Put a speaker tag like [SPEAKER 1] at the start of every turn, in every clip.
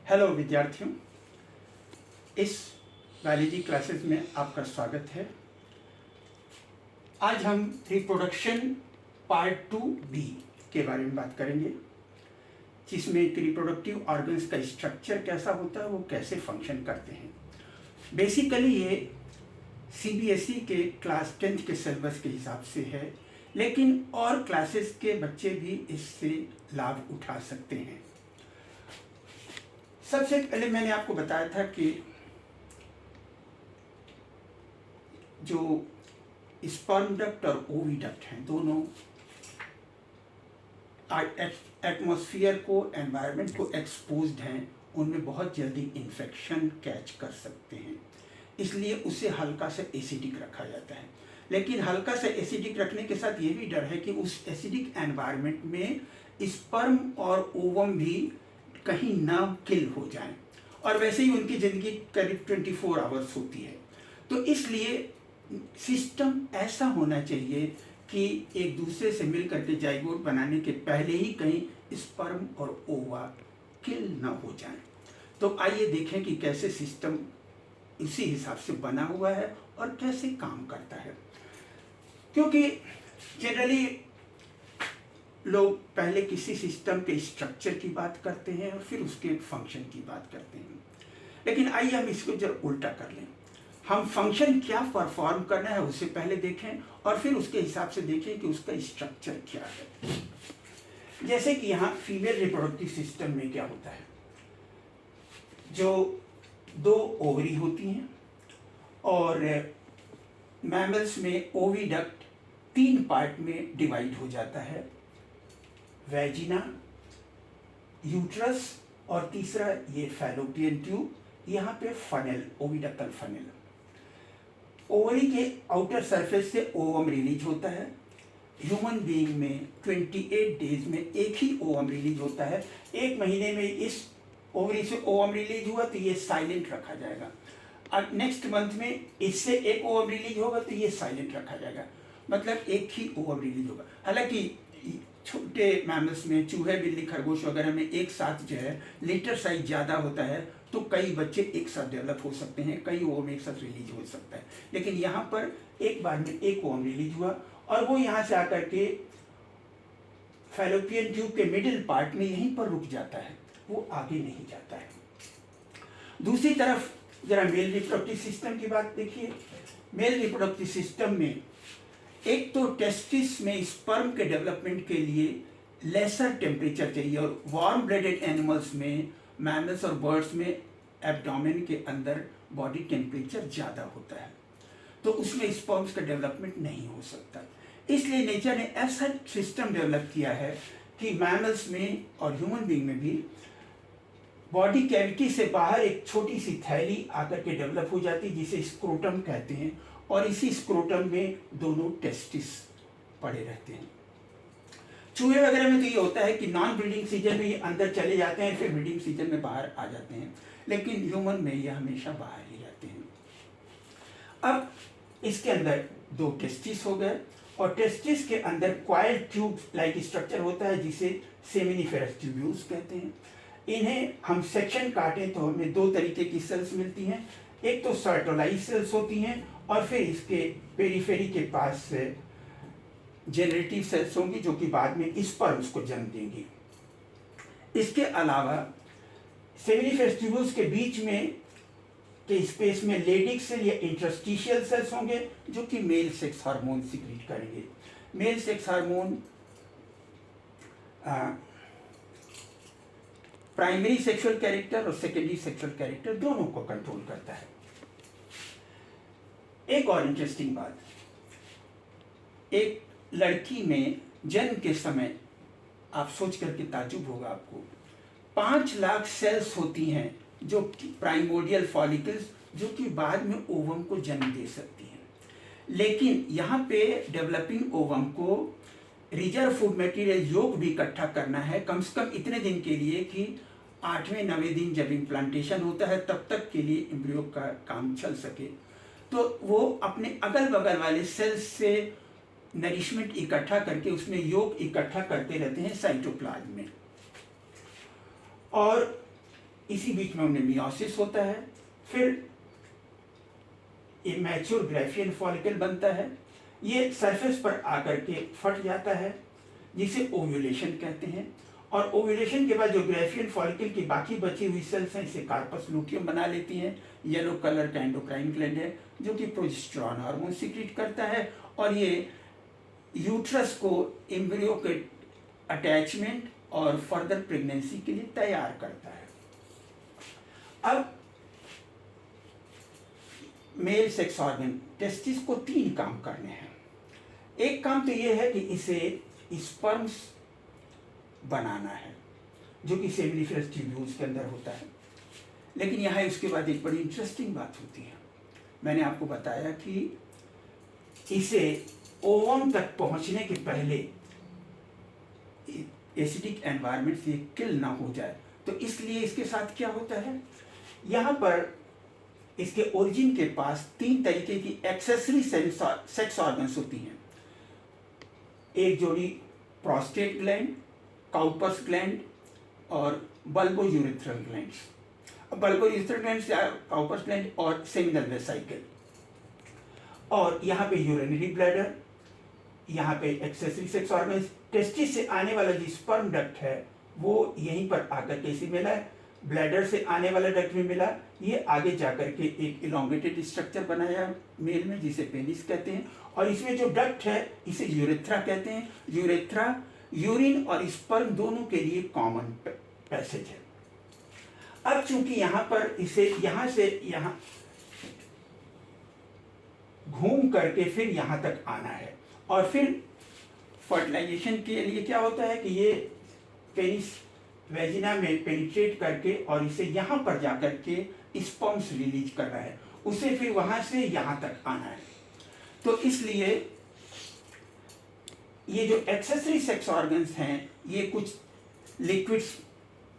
[SPEAKER 1] Hello विद्यार्थियों, इस biology classes में आपका स्वागत है। आज हम रिप्रोडक्शन पार्ट 2B के बारे में बात करेंगे, जिसमें रिप्रोडक्टिव ऑर्गन्स का स्ट्रक्चर कैसा होता है, वो कैसे फंक्शन करते हैं। बेसिकली ये CBSE के क्लास 10th के सिलेबस के हिसाब से है, लेकिन और क्लासेस के बच्चे भी इससे लाभ उठा सकते हैं। सबसे पहले मैंने आपको बताया था कि जो स्पर्म डक्ट और ओविडक्ट हैं, दोनों एटमॉस्फेयर को, एनवायरनमेंट को एक्सपोज्ड हैं, उनमें बहुत जल्दी इन्फेक्शन कैच कर सकते हैं, इसलिए उसे हल्का सा एसिडिक रखा जाता है। लेकिन हल्का सा एसिडिक रखने के साथ ये भी डर है कि उस एसिडिक एनवायरनमेंट में स्पर्म और ओवम भी कहीं ना किल हो जाएं, और वैसे ही उनकी ज़िंदगी करीब 24 आवर्स होती है। तो इसलिए सिस्टम ऐसा होना चाहिए कि एक दूसरे से मिल करके जाइगोट बनाने के पहले ही कहीं स्पर्म और ओवा किल ना हो जाएं। तो आइए देखें कि कैसे सिस्टम इसी हिसाब से बना हुआ है और कैसे काम करता है। क्योंकि जनरली लोग पहले किसी सिस्टम के स्ट्रक्चर की बात करते हैं और फिर उसके फंक्शन की बात करते हैं, लेकिन आइए हम इसको जरा उल्टा कर लें। हम फंक्शन क्या परफॉर्म करना है उससे पहले देखें और फिर उसके हिसाब से देखें कि उसका स्ट्रक्चर क्या है। जैसे कि यहाँ फीमेल रिप्रोडक्टिव सिस्टम में क्या होता है, जो 2 ओवरी होती हैं और मैमल्स में ओविडक्ट 3 पार्ट में डिवाइड हो जाता है, वेजिना, यूट्रस और तीसरा ये फैलोपियन ट्यूब, यहाँ पे फनेल, ओविडक्टल फनेल। ओवरी के आउटर सरफेस से ओवम रिलीज होता है। ह्यूमन बीइंग में 28 डेज में एक ही ओवम रिलीज होता है। 1 महीने में इस ओवरी से ओवम रिलीज हुआ तो ये साइलेंट रखा जाएगा, और नेक्स्ट मंथ में इससे एक ओवम रिलीज होगा तो ये साइलेंट रखा जाएगा, मतलब एक ही ओवम रिलीज होगा। हालांकि छोटे मैमल्स में, चूहे, बिल्ली, खरगोश वगैरह में एक साथ जो है लीटर साइज ज़्यादा होता है, तो कई बच्चे एक साथ डेवलप हो सकते हैं, कई ओवम एक साथ रिलीज हो सकता है। लेकिन यहाँ पर एक बार में एक ओवम रिलीज हुआ और वो यहाँ से आकर के फैलोपियन ट्यूब के मिडिल पार्ट में यहीं पर रुक जाता है, वो आगे नहीं जाता है। दूसरी तरफ जरा मेल रिप्रोडक्टिव सिस्टम की बात देखिए। मेल रिप्रोडक्टिव सिस्टम में एक तो टेस्टिस में स्पर्म के डेवलपमेंट के लिए लेसर टेम्परेचर चाहिए, और वार्म ब्लडेड एनिमल्स में, मैमल्स और बर्ड्स में एब्डोमेन के अंदर बॉडी टेम्परेचर ज़्यादा होता है, तो उसमें स्पर्म्स का डेवलपमेंट नहीं हो सकता। इसलिए नेचर ने ऐसा सिस्टम डेवलप किया है कि मैमल्स में और ह्यूमन बीइंग में भी बॉडी कैविटी से बाहर एक छोटी सी थैली आकर के डेवलप हो जाती है, जिसे स्क्रोटम कहते हैं, और इसी स्क्रोटम में दोनों टेस्टिस पड़े रहते हैं। चूहे वगैरह में तो ये होता है कि नॉन ब्रीडिंग सीजन में ये अंदर चले जाते हैं, फिर ब्रीडिंग सीजन में बाहर आ जाते हैं, लेकिन ह्यूमन में ये हमेशा बाहर ही रहते हैं। अब इसके अंदर 2 टेस्टिस हो गए, और टेस्टिस के अंदर क्वाइल ट्यूब लाइक स्ट्रक्चर होता है, जिसे सेमिनिफेरस ट्यूब्यूल्स कहते हैं। इन्हें हम सेक्शन काटें तो हमें 2 तरीके की सेल्स मिलती हैं। एक तो सर्टोलाइज सेल्स होती हैं, और फिर इसके पेरिफेरी के पास जेनरेटिव सेल्स होंगी, जो कि बाद में स्पर्म्स को जन्म देंगी। इसके अलावा सेमिनिफेरस ट्यूब्यूल्स के बीच में के स्पेस में लेडिक सेल या इंटरस्टिशियल सेल्स होंगे, जो कि मेल सेक्स हार्मोन सिक्रीट करेंगे। Male sex hormone primary sexual character और सेकेंडरी सेक्सुअल कैरेक्टर दोनों को कंट्रोल करता है। एक और इंटरेस्टिंग बात, एक लड़की में जन्म के समय आप सोच करके ताज्जुब होगा आपको, 5 लाख सेल्स होती हैं, जो कि प्राइमोर्डियल फॉलिकल्स, जो कि बाद में ओवम को जन्म दे सकती हैं। लेकिन यहाँ पे डेवलपिंग ओवम को रिजर्व फूड मटेरियल योग भी इकट्ठा करना है, कम से कम इतने दिन के लिए कि 8वें-9वें दिन जब इम्प्लांटेशन होता है तब तक के लिए एम्ब्रियो का काम चल सके। तो वो अपने अगल बगल वाले सेल्स से नरिशमेंट इकट्ठा करके उसमें योग इकट्ठा करते रहते हैं साइटोप्लाज्म में। और इसी बीच में उन्हें मियोसिस होता है, फिर ये मैच्योर ग्राफियन फॉलिकल बनता है, ये सरफेस पर आकर के फट जाता है जिसे ओव्यूलेशन कहते हैं। और ओव्यूलेशन के बाद जो ग्राफियन फॉलिकल की बाकी बची हुई सेल्स हैं इसे कार्पस लूटियम बना लेती हैं। येलो कलर का एंडोक्राइन ग्लैंड है जो कि प्रोजेस्टेरॉन हार्मोन सीक्रेट करता है और ये यूट्रस को एम्ब्रियो के अटैचमेंट और फर्दर प्रेगनेंसी के लिए तैयार करता है। अब मेल सेक्स ऑर्गन टेस्टिस को 3 काम करने हैं। एक काम तो ये है कि इसे स्पर्म्स बनाना है जो कि सेमिनिफरस ट्यूब्यूल्स के अंदर होता है। लेकिन यहाँ उसके बाद एक बड़ी इंटरेस्टिंग बात होती है। मैंने आपको बताया कि इसे ओवम तक पहुँचने के पहले एसिडिक एनवायरनमेंट से किल ना हो जाए, तो इसलिए इसके साथ क्या होता है, यहाँ पर इसके ओरिजिन के पास 3 तरीके की एक्सेसरी सेक्स ऑर्गन्स होती हैं। एक जोड़ी प्रोस्टेट ग्लैंड, काउपर्स ग्लैंड और बल्बोयूरेथ्रल ग्लैंड्स। बल्बोयूरेथ्रल ग्लैंड से काउपर्स ग्लैंड और सेमिनल वेसिकल, और यहाँ पे यूरिनरी ब्लैडर, यहाँ पे एक्सेसरी सेक्स ऑर्गन्स। टेस्टिस से आने वाला जो स्पर्म डक्ट है वो यहीं पर आकर के इसे मिला है, ब्लैडर से आने वाला डक्ट भी मिला, ये आगे जाकर के एक इलोंगेटेड स्ट्रक्चर बनाया मेल में जिसे पेनिस कहते हैं, और इसमें जो डक्ट है इसे यूरेथ्रा कहते हैं। यूरेथ्रा यूरिन और स्पर्म दोनों के लिए कॉमन पैसेज है। अब चूंकि यहाँ पर इसे यहाँ से यहाँ घूम करके फिर यहाँ तक आना है, और फिर फर्टिलाइजेशन के लिए क्या होता है कि ये पेनिस वेजिना में पेनिट्रेट करके और इसे यहाँ पर जाकर के स्पर्म्स रिलीज कर रहा है, उसे फिर वहाँ से यहाँ तक आना है। तो इसलिए ये जो एक्सेसरी सेक्स ऑर्गन्स हैं ये कुछ लिक्विड्स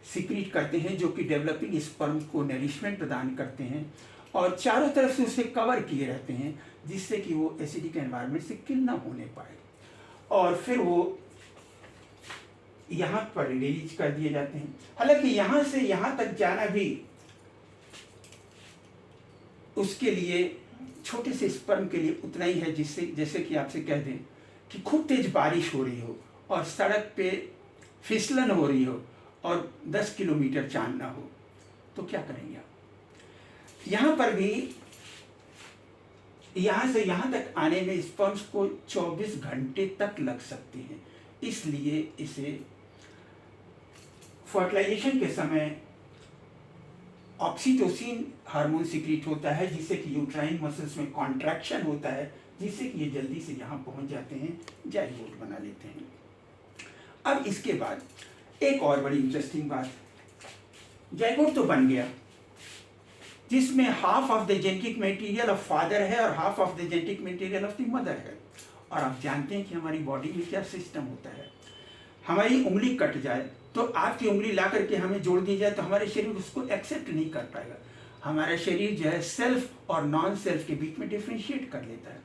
[SPEAKER 1] सीक्रेट करते हैं जो कि डेवलपिंग स्पर्म को नरिशमेंट प्रदान करते हैं और चारों तरफ से उसे कवर किए रहते हैं जिससे कि वो एसिडिक एनवायरनमेंट से किल ना होने पाए, और फिर वो यहाँ पर रिलीज कर दिए जाते हैं। हालांकि यहाँ से यहाँ तक जाना भी उसके लिए छोटे से स्पर्म के लिए उतना ही है, जिससे जैसे कि आपसे कह दें कि खूब तेज बारिश हो रही हो और सड़क पे फिसलन हो रही हो और 10 किलोमीटर चांद ना हो, तो क्या करेंगे आप। यहाँ पर भी यहाँ से यहाँ तक आने में स्पर्म्स को 24 घंटे तक लग सकते हैं, इसलिए इसे फर्टिलाइजेशन के समय ऑक्सीटोसिन हार्मोन सीक्रेट होता है जिससे कि यूट्राइन मसल्स में कॉन्ट्रैक्शन होता है जिससे कि ये जल्दी से यहाँ पहुँच जाते हैं, जाइगोट बना लेते हैं। अब इसके बाद एक और बड़ी इंटरेस्टिंग बात, जाइगोट तो बन गया जिसमें half of the genetic material of father है और half of the genetic material of the mother है। और आप जानते हैं कि हमारी बॉडी में क्या सिस्टम होता है, हमारी उंगली कट जाए तो आपकी उंगली ला करके हमें जोड़ दी जाए तो हमारे शरीर उसको एक्सेप्ट नहीं कर पाएगा। हमारा शरीर जो है सेल्फ और नॉन सेल्फ के बीच में डिफ्रेंशिएट कर लेता है।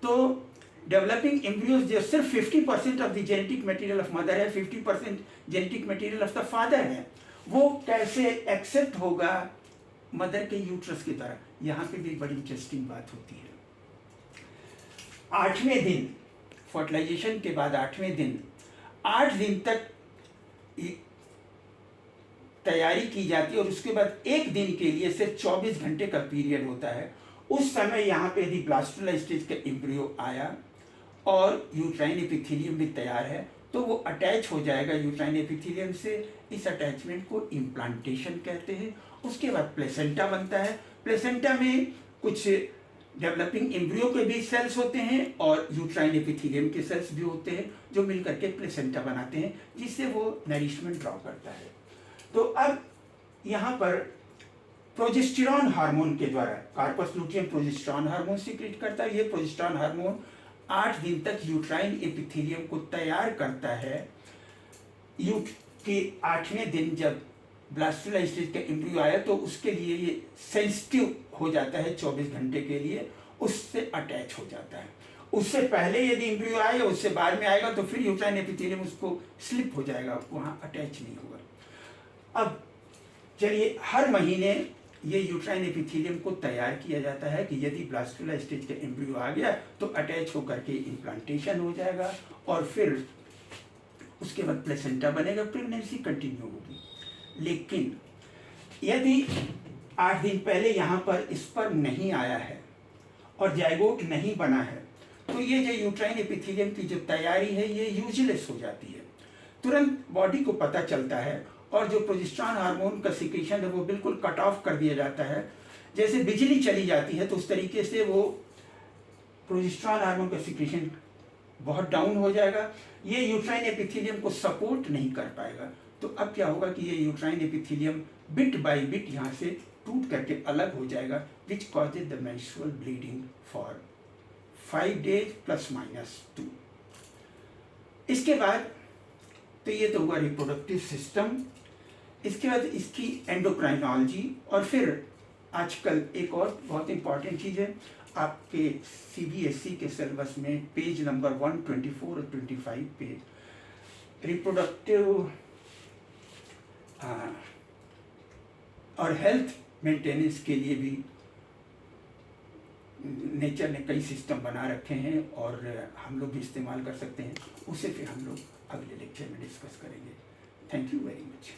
[SPEAKER 1] तो डेवलपिंग एम्ब्रियोज जो सिर्फ 50% of the genetic material of mother है, 50% genetic material of the father है, वो कैसे एक्सेप्ट होगा मदर के यूट्रस की तरह। यहाँ पे भी बड़ी इंटरेस्टिंग बात होती है। 8वें दिन फर्टिलाइजेशन के बाद 8वें दिन 8 दिन तक तैयारी की जाती है और उसके बाद 1 दिन के लिए सिर्फ 24 घंटे का पीरियड होता है। उस समय यहाँ पे यदि ब्लास्टुला स्टेज का एम्ब्रियो आया और यूट्राइन एपिथेलियम भी तैयार है तो वो अटैच हो जाएगा यूट्राइन एपिथेलियम से। इस अटैचमेंट को इम्प्लांटेशन कहते हैं। उसके बाद प्लेसेंटा बनता है। प्लेसेंटा में कुछ डेवलपिंग एम्ब्रियो के भी सेल्स होते हैं और यूट्राइन एपिथेलियम के सेल्स भी होते हैं जो मिलकर के प्लेसेंटा बनाते हैं जिससे वो नरिशमेंट ड्रॉ करता है। तो अब यहाँ पर प्रोजेस्टेरॉन हार्मोन के द्वारा corpus luteum progesterone hormone secrete करता है। ये प्रोजेस्टेरॉन हार्मोन 8 दिन तक यूट्राइन एपिथेलियम को तैयार करता है। कि 8वें दिन जब ब्लास्टुला स्टेज का एम्ब्रियो आया तो उसके लिए ये सेंसिटिव हो जाता है 24 घंटे के लिए, उससे अटैच हो जाता है। उससे पहले यदि एम्ब्रियो आएगा उससे बाद में आएगा तो फिर यूट्राइन एपिथेलियम उसको स्लिप हो जाएगा, वहाँ अटैच नहीं होगा। अब चलिए, हर महीने ये यूट्राइन एपिथेलियम को तैयार किया जाता है कि यदि ब्लास्टुला स्टेज का एम्ब्रियो आ गया तो अटैच होकर के इम्प्लांटेशन हो जाएगा और फिर उसके बाद प्लेसेंटा बनेगा, प्रेगनेंसी कंटिन्यू होगी। लेकिन यदि 8 दिन पहले यहाँ पर स्पर्म नहीं आया है और जाइगोट नहीं बना है तो ये जो यूट्राइन एपिथेलियम की जो तैयारी है ये यूजलेस हो जाती है। तुरंत बॉडी को पता चलता है और जो प्रोजेस्टेरॉन हार्मोन का सिक्रीशन है वो बिल्कुल कट ऑफ कर दिया जाता है। जैसे बिजली चली जाती है तो उस तरीके से वो प्रोजेस्टेरॉन हार्मोन का सिक्रीशन बहुत डाउन हो जाएगा। ये यूट्राइन एपिथेलियम को सपोर्ट नहीं कर पाएगा। तो अब क्या होगा कि ये uterine epithelium bit by bit यहाँ से टूट करके अलग हो जाएगा, which causes the menstrual bleeding for 5 days ±2। इसके बाद तो ये तो हुआ रिप्रोडक्टिव सिस्टम। इसके बाद इसकी एंडोक्राइनोलॉजी और फिर आजकल एक और बहुत इंपॉर्टेंट चीज़ है, आपके CBSE के सिलेबस में पेज नंबर 124 और 25 पे रिप्रोडक्टिव और हेल्थ मेंटेनेंस के लिए भी नेचर ने कई सिस्टम बना रखे हैं और हम लोग भी इस्तेमाल कर सकते हैं। उसे फिर हम लोग अगले लेक्चर में डिस्कस करेंगे। Thank you very much.